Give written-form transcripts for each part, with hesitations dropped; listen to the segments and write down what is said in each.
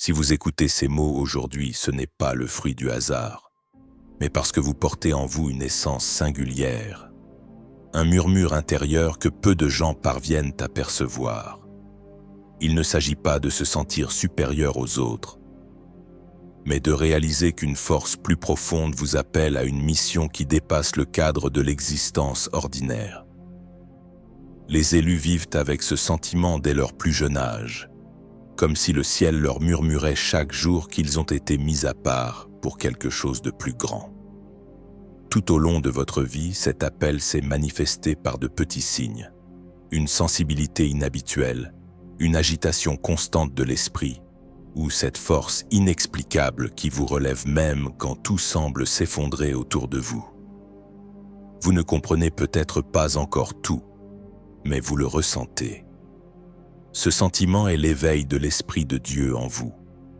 Si vous écoutez ces mots aujourd'hui, ce n'est pas le fruit du hasard, mais parce que vous portez en vous une essence singulière, un murmure intérieur que peu de gens parviennent à percevoir. Il ne s'agit pas de se sentir supérieur aux autres, mais de réaliser qu'une force plus profonde vous appelle à une mission qui dépasse le cadre de l'existence ordinaire. Les élus vivent avec ce sentiment dès leur plus jeune âge, comme si le ciel leur murmurait chaque jour qu'ils ont été mis à part pour quelque chose de plus grand. Tout au long de votre vie, cet appel s'est manifesté par de petits signes, une sensibilité inhabituelle, une agitation constante de l'esprit, ou cette force inexplicable qui vous relève même quand tout semble s'effondrer autour de vous. Vous ne comprenez peut-être pas encore tout, mais vous le ressentez. Ce sentiment est l'éveil de l'Esprit de Dieu en vous,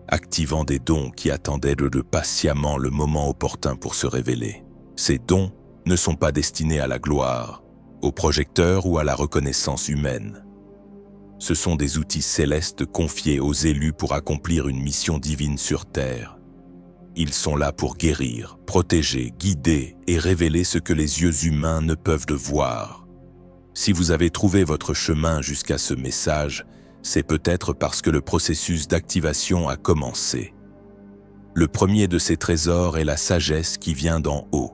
activant des dons qui attendaient de patiemment le moment opportun pour se révéler. Ces dons ne sont pas destinés à la gloire, au projecteur ou à la reconnaissance humaine. Ce sont des outils célestes confiés aux élus pour accomplir une mission divine sur terre. Ils sont là pour guérir, protéger, guider et révéler ce que les yeux humains ne peuvent voir. Si vous avez trouvé votre chemin jusqu'à ce message, c'est peut-être parce que le processus d'activation a commencé. Le premier de ces trésors est la sagesse qui vient d'en haut.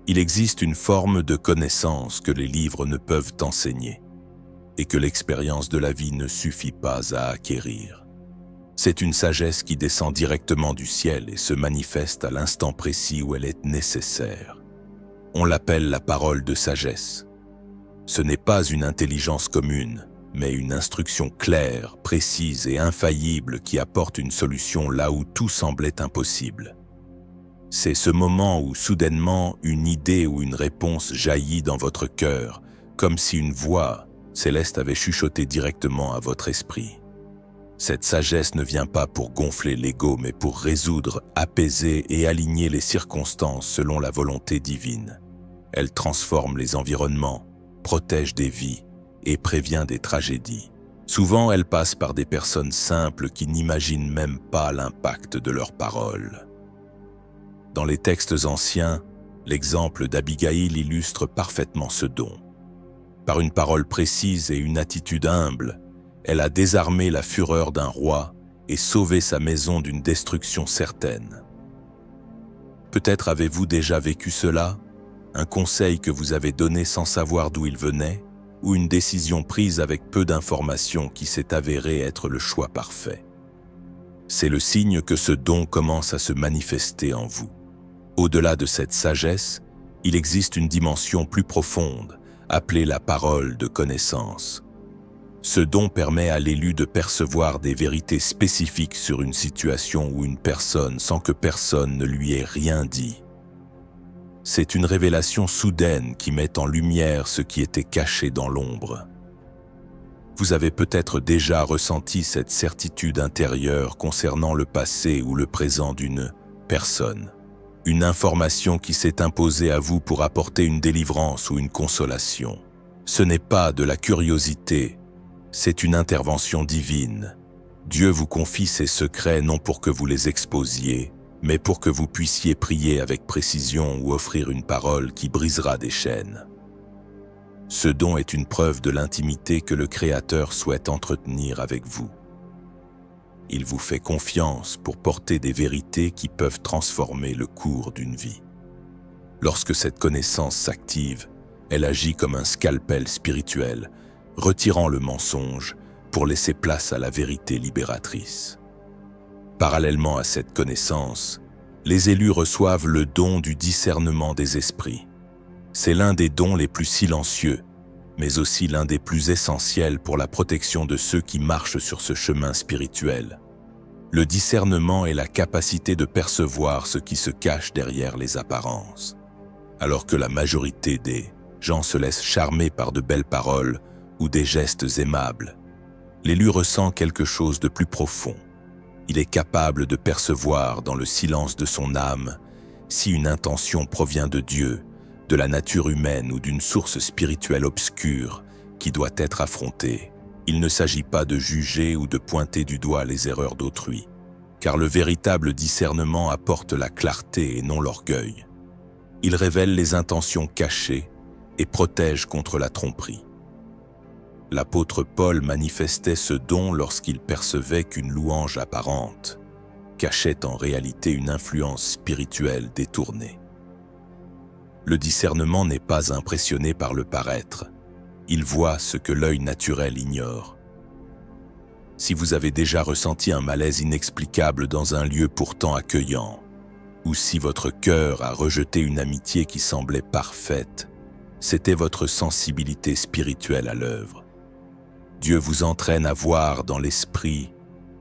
Il existe une forme de connaissance que les livres ne peuvent enseigner et que l'expérience de la vie ne suffit pas à acquérir. C'est une sagesse qui descend directement du ciel et se manifeste à l'instant précis où elle est nécessaire. On l'appelle la parole de sagesse. Ce n'est pas une intelligence commune, mais une instruction claire, précise et infaillible qui apporte une solution là où tout semblait impossible. C'est ce moment où soudainement une idée ou une réponse jaillit dans votre cœur, comme si une voix céleste avait chuchoté directement à votre esprit. Cette sagesse ne vient pas pour gonfler l'ego, mais pour résoudre, apaiser et aligner les circonstances selon la volonté divine. Elle transforme les environnements, protège des vies et prévient des tragédies. Souvent, elle passe par des personnes simples qui n'imaginent même pas l'impact de leurs paroles. Dans les textes anciens, l'exemple d'Abigaïl illustre parfaitement ce don. Par une parole précise et une attitude humble, elle a désarmé la fureur d'un roi et sauvé sa maison d'une destruction certaine. Peut-être avez-vous déjà vécu cela, un conseil que vous avez donné sans savoir d'où il venait, ou une décision prise avec peu d'informations qui s'est avérée être le choix parfait. C'est le signe que ce don commence à se manifester en vous. Au-delà de cette sagesse, il existe une dimension plus profonde, appelée la parole de connaissance. Ce don permet à l'élu de percevoir des vérités spécifiques sur une situation ou une personne sans que personne ne lui ait rien dit. C'est une révélation soudaine qui met en lumière ce qui était caché dans l'ombre. Vous avez peut-être déjà ressenti cette certitude intérieure concernant le passé ou le présent d'une personne. Une information qui s'est imposée à vous pour apporter une délivrance ou une consolation. Ce n'est pas de la curiosité, c'est une intervention divine. Dieu vous confie ses secrets non pour que vous les exposiez, mais pour que vous puissiez prier avec précision ou offrir une parole qui brisera des chaînes. Ce don est une preuve de l'intimité que le Créateur souhaite entretenir avec vous. Il vous fait confiance pour porter des vérités qui peuvent transformer le cours d'une vie. Lorsque cette connaissance s'active, elle agit comme un scalpel spirituel, retirant le mensonge pour laisser place à la vérité libératrice. Parallèlement à cette connaissance, les élus reçoivent le don du discernement des esprits. C'est l'un des dons les plus silencieux, mais aussi l'un des plus essentiels pour la protection de ceux qui marchent sur ce chemin spirituel. Le discernement est la capacité de percevoir ce qui se cache derrière les apparences. Alors que la majorité des gens se laissent charmer par de belles paroles ou des gestes aimables, l'élu ressent quelque chose de plus profond. Il est capable de percevoir dans le silence de son âme si une intention provient de Dieu, de la nature humaine ou d'une source spirituelle obscure qui doit être affrontée. Il ne s'agit pas de juger ou de pointer du doigt les erreurs d'autrui, car le véritable discernement apporte la clarté et non l'orgueil. Il révèle les intentions cachées et protège contre la tromperie. L'apôtre Paul manifestait ce don lorsqu'il percevait qu'une louange apparente cachait en réalité une influence spirituelle détournée. Le discernement n'est pas impressionné par le paraître. Il voit ce que l'œil naturel ignore. Si vous avez déjà ressenti un malaise inexplicable dans un lieu pourtant accueillant, ou si votre cœur a rejeté une amitié qui semblait parfaite, c'était votre sensibilité spirituelle à l'œuvre. Dieu vous entraîne à voir dans l'esprit,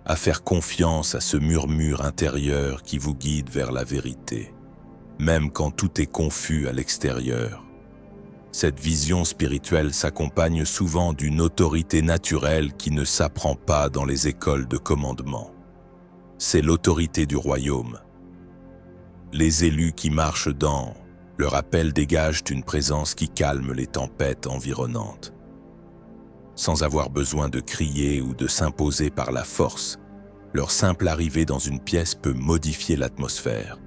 à faire confiance à ce murmure intérieur qui vous guide vers la vérité, même quand tout est confus à l'extérieur. Cette vision spirituelle s'accompagne souvent d'une autorité naturelle qui ne s'apprend pas dans les écoles de commandement. C'est l'autorité du royaume. Les élus qui marchent dans leur appel dégagent une présence qui calme les tempêtes environnantes. Sans avoir besoin de crier ou de s'imposer par la force, leur simple arrivée dans une pièce peut modifier l'atmosphère.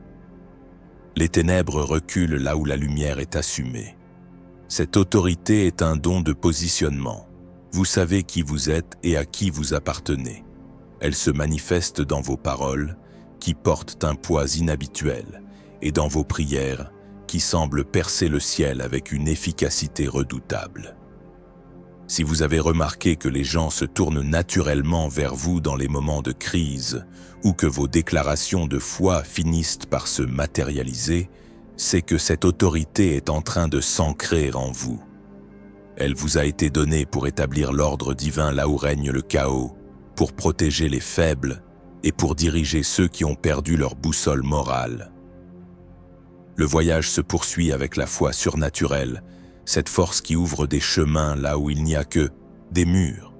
Les ténèbres reculent là où la lumière est assumée. Cette autorité est un don de positionnement. Vous savez qui vous êtes et à qui vous appartenez. Elle se manifeste dans vos paroles, qui portent un poids inhabituel, et dans vos prières, qui semblent percer le ciel avec une efficacité redoutable. Si vous avez remarqué que les gens se tournent naturellement vers vous dans les moments de crise, ou que vos déclarations de foi finissent par se matérialiser, c'est que cette autorité est en train de s'ancrer en vous. Elle vous a été donnée pour établir l'ordre divin là où règne le chaos, pour protéger les faibles et pour diriger ceux qui ont perdu leur boussole morale. Le voyage se poursuit avec la foi surnaturelle, cette force qui ouvre des chemins là où il n'y a que des murs.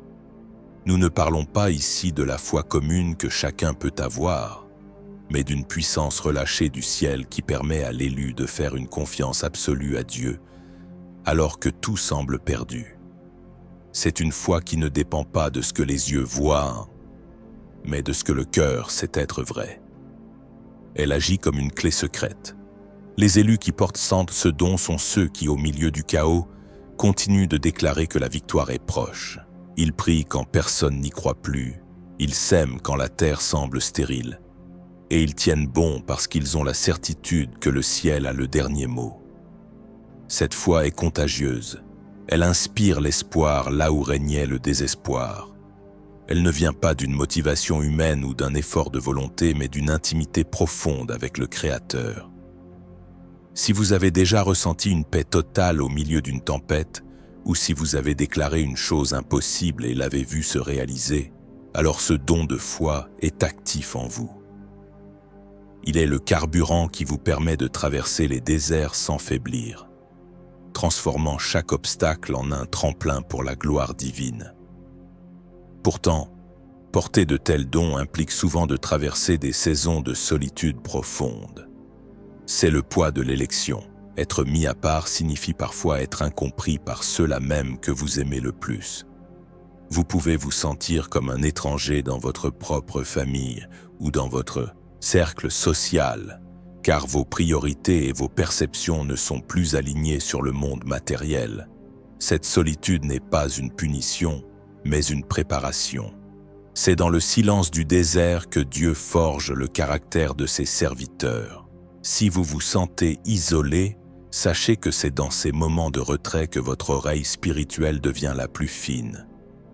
Nous ne parlons pas ici de la foi commune que chacun peut avoir, mais d'une puissance relâchée du ciel qui permet à l'élu de faire une confiance absolue à Dieu, alors que tout semble perdu. C'est une foi qui ne dépend pas de ce que les yeux voient, mais de ce que le cœur sait être vrai. Elle agit comme une clé secrète. Les élus qui portent ce don sont ceux qui, au milieu du chaos, continuent de déclarer que la victoire est proche. Ils prient quand personne n'y croit plus, ils sèment quand la terre semble stérile, et ils tiennent bon parce qu'ils ont la certitude que le ciel a le dernier mot. Cette foi est contagieuse. Elle inspire l'espoir là où régnait le désespoir. Elle ne vient pas d'une motivation humaine ou d'un effort de volonté, mais d'une intimité profonde avec le Créateur. Si vous avez déjà ressenti une paix totale au milieu d'une tempête, ou si vous avez déclaré une chose impossible et l'avez vue se réaliser, alors ce don de foi est actif en vous. Il est le carburant qui vous permet de traverser les déserts sans faiblir, transformant chaque obstacle en un tremplin pour la gloire divine. Pourtant, porter de tels dons implique souvent de traverser des saisons de solitude profonde. C'est le poids de l'élection. Être mis à part signifie parfois être incompris par ceux-là même que vous aimez le plus. Vous pouvez vous sentir comme un étranger dans votre propre famille ou dans votre cercle social, car vos priorités et vos perceptions ne sont plus alignées sur le monde matériel. Cette solitude n'est pas une punition, mais une préparation. C'est dans le silence du désert que Dieu forge le caractère de ses serviteurs. Si vous vous sentez isolé, sachez que c'est dans ces moments de retrait que votre oreille spirituelle devient la plus fine.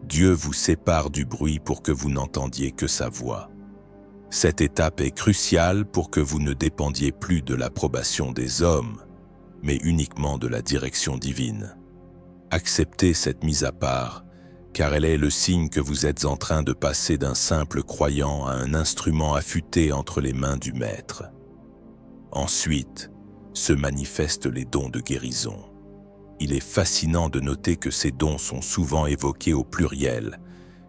Dieu vous sépare du bruit pour que vous n'entendiez que sa voix. Cette étape est cruciale pour que vous ne dépendiez plus de l'approbation des hommes, mais uniquement de la direction divine. Acceptez cette mise à part, car elle est le signe que vous êtes en train de passer d'un simple croyant à un instrument affûté entre les mains du Maître. Ensuite, se manifestent les dons de guérison. Il est fascinant de noter que ces dons sont souvent évoqués au pluriel,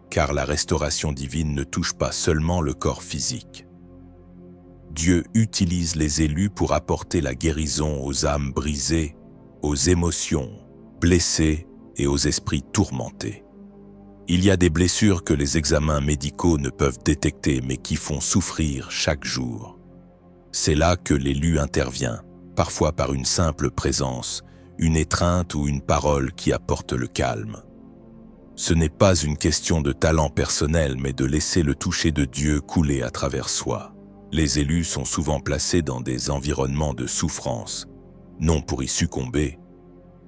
car la restauration divine ne touche pas seulement le corps physique. Dieu utilise les élus pour apporter la guérison aux âmes brisées, aux émotions blessées et aux esprits tourmentés. Il y a des blessures que les examens médicaux ne peuvent détecter mais qui font souffrir chaque jour. C'est là que l'élu intervient, parfois par une simple présence, une étreinte ou une parole qui apporte le calme. Ce n'est pas une question de talent personnel mais de laisser le toucher de Dieu couler à travers soi. Les élus sont souvent placés dans des environnements de souffrance, non pour y succomber,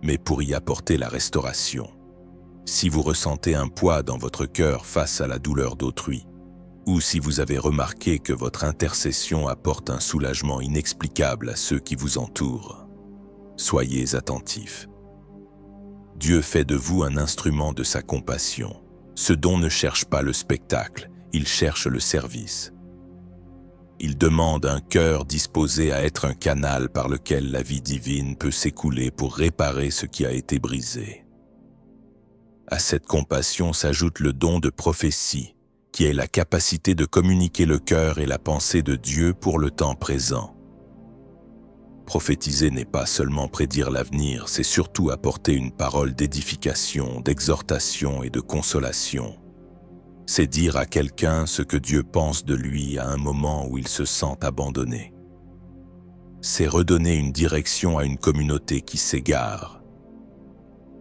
mais pour y apporter la restauration. Si vous ressentez un poids dans votre cœur face à la douleur d'autrui, ou si vous avez remarqué que votre intercession apporte un soulagement inexplicable à ceux qui vous entourent, soyez attentifs. Dieu fait de vous un instrument de sa compassion. Ce don ne cherche pas le spectacle, il cherche le service. Il demande un cœur disposé à être un canal par lequel la vie divine peut s'écouler pour réparer ce qui a été brisé. À cette compassion s'ajoute le don de prophétie, qui est la capacité de communiquer le cœur et la pensée de Dieu pour le temps présent. Prophétiser n'est pas seulement prédire l'avenir, c'est surtout apporter une parole d'édification, d'exhortation et de consolation. C'est dire à quelqu'un ce que Dieu pense de lui à un moment où il se sent abandonné. C'est redonner une direction à une communauté qui s'égare.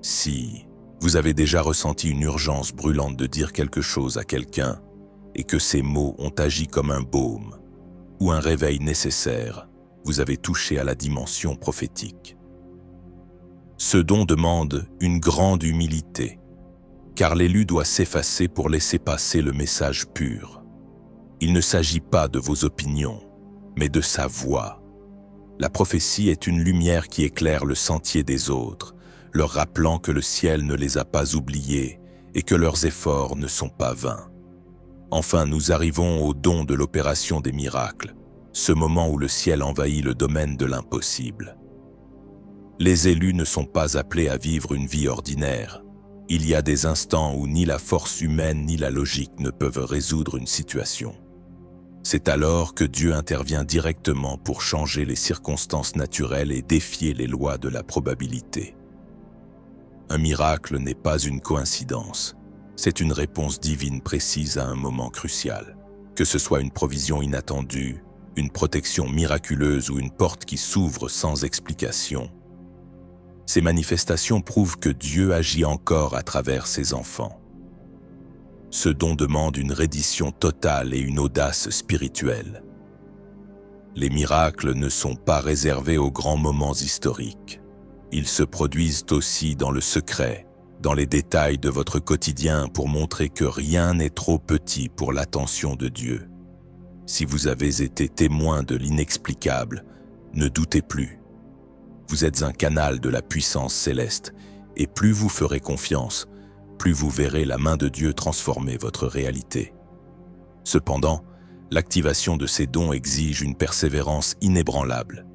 Si vous avez déjà ressenti une urgence brûlante de dire quelque chose à quelqu'un et que ces mots ont agi comme un baume ou un réveil nécessaire, vous avez touché à la dimension prophétique. Ce don demande une grande humilité, car l'élu doit s'effacer pour laisser passer le message pur. Il ne s'agit pas de vos opinions, mais de sa voix. La prophétie est une lumière qui éclaire le sentier des autres, leur rappelant que le ciel ne les a pas oubliés et que leurs efforts ne sont pas vains. Enfin, nous arrivons au don de l'opération des miracles, ce moment où le ciel envahit le domaine de l'impossible. Les élus ne sont pas appelés à vivre une vie ordinaire. Il y a des instants où ni la force humaine ni la logique ne peuvent résoudre une situation. C'est alors que Dieu intervient directement pour changer les circonstances naturelles et défier les lois de la probabilité. Un miracle n'est pas une coïncidence, c'est une réponse divine précise à un moment crucial. Que ce soit une provision inattendue, une protection miraculeuse ou une porte qui s'ouvre sans explication, ces manifestations prouvent que Dieu agit encore à travers ses enfants. Ce don demande une reddition totale et une audace spirituelle. Les miracles ne sont pas réservés aux grands moments historiques. Ils se produisent aussi dans le secret, dans les détails de votre quotidien pour montrer que rien n'est trop petit pour l'attention de Dieu. Si vous avez été témoin de l'inexplicable, ne doutez plus. Vous êtes un canal de la puissance céleste, et plus vous ferez confiance, plus vous verrez la main de Dieu transformer votre réalité. Cependant, l'activation de ces dons exige une persévérance inébranlable.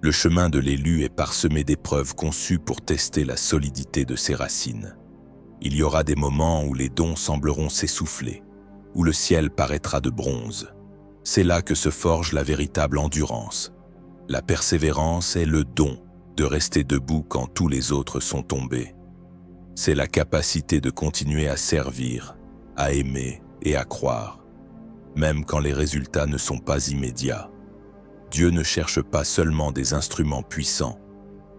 Le chemin de l'élu est parsemé d'épreuves conçues pour tester la solidité de ses racines. Il y aura des moments où les dons sembleront s'essouffler, où le ciel paraîtra de bronze. C'est là que se forge la véritable endurance. La persévérance est le don de rester debout quand tous les autres sont tombés. C'est la capacité de continuer à servir, à aimer et à croire, même quand les résultats ne sont pas immédiats. Dieu ne cherche pas seulement des instruments puissants,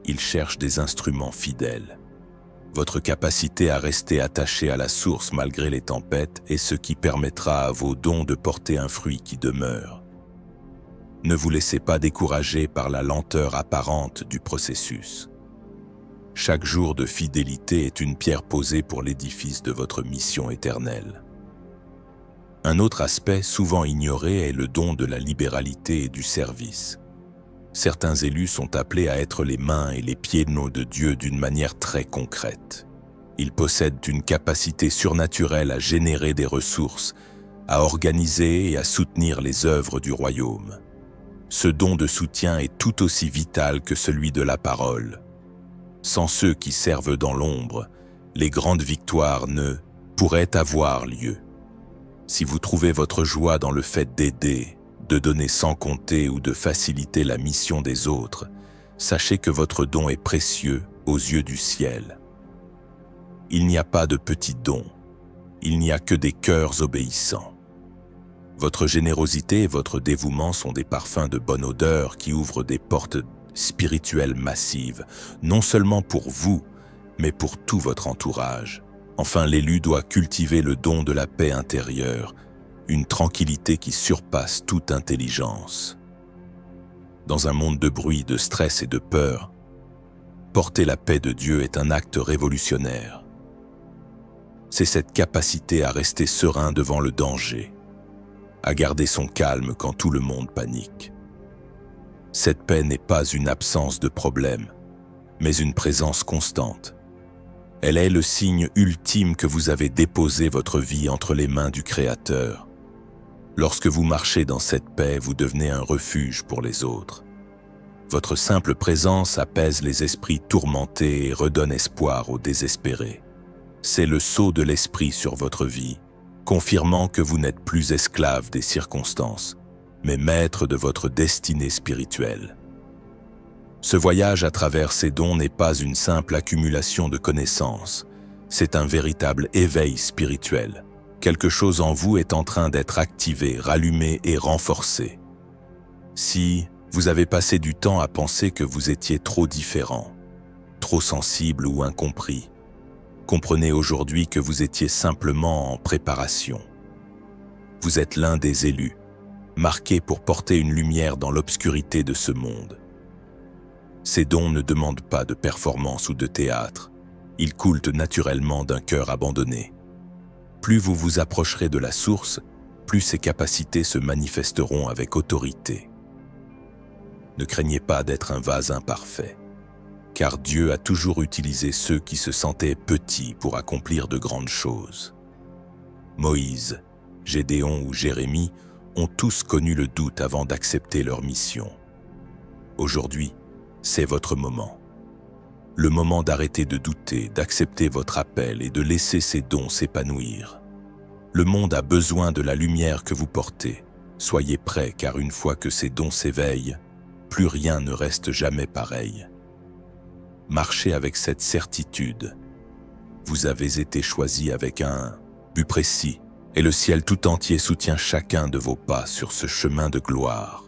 il cherche des instruments fidèles. Votre capacité à rester attaché à la source malgré les tempêtes est ce qui permettra à vos dons de porter un fruit qui demeure. Ne vous laissez pas décourager par la lenteur apparente du processus. Chaque jour de fidélité est une pierre posée pour l'édifice de votre mission éternelle. Un autre aspect souvent ignoré est le don de la libéralité et du service. Certains élus sont appelés à être les mains et les pieds de Dieu d'une manière très concrète. Ils possèdent une capacité surnaturelle à générer des ressources, à organiser et à soutenir les œuvres du royaume. Ce don de soutien est tout aussi vital que celui de la parole. Sans ceux qui servent dans l'ombre, les grandes victoires ne pourraient avoir lieu. Si vous trouvez votre joie dans le fait d'aider, de donner sans compter ou de faciliter la mission des autres, sachez que votre don est précieux aux yeux du ciel. Il n'y a pas de petits dons, il n'y a que des cœurs obéissants. Votre générosité et votre dévouement sont des parfums de bonne odeur qui ouvrent des portes spirituelles massives, non seulement pour vous, mais pour tout votre entourage. Enfin, l'élu doit cultiver le don de la paix intérieure, une tranquillité qui surpasse toute intelligence. Dans un monde de bruit, de stress et de peur, porter la paix de Dieu est un acte révolutionnaire. C'est cette capacité à rester serein devant le danger, à garder son calme quand tout le monde panique. Cette paix n'est pas une absence de problème, mais une présence constante. Elle est le signe ultime que vous avez déposé votre vie entre les mains du Créateur. Lorsque vous marchez dans cette paix, vous devenez un refuge pour les autres. Votre simple présence apaise les esprits tourmentés et redonne espoir aux désespérés. C'est le sceau de l'esprit sur votre vie, confirmant que vous n'êtes plus esclave des circonstances, mais maître de votre destinée spirituelle. Ce voyage à travers ces dons n'est pas une simple accumulation de connaissances, c'est un véritable éveil spirituel. Quelque chose en vous est en train d'être activé, rallumé et renforcé. Si vous avez passé du temps à penser que vous étiez trop différent, trop sensible ou incompris, comprenez aujourd'hui que vous étiez simplement en préparation. Vous êtes l'un des élus, marqués pour porter une lumière dans l'obscurité de ce monde. Ces dons ne demandent pas de performance ou de théâtre, ils coulent naturellement d'un cœur abandonné. Plus vous vous approcherez de la source, plus ces capacités se manifesteront avec autorité. Ne craignez pas d'être un vase imparfait, car Dieu a toujours utilisé ceux qui se sentaient petits pour accomplir de grandes choses. Moïse, Gédéon ou Jérémie ont tous connu le doute avant d'accepter leur mission. Aujourd'hui, c'est votre moment. Le moment d'arrêter de douter, d'accepter votre appel et de laisser ces dons s'épanouir. Le monde a besoin de la lumière que vous portez. Soyez prêts, car une fois que ces dons s'éveillent, plus rien ne reste jamais pareil. Marchez avec cette certitude. Vous avez été choisi avec un but précis, et le ciel tout entier soutient chacun de vos pas sur ce chemin de gloire.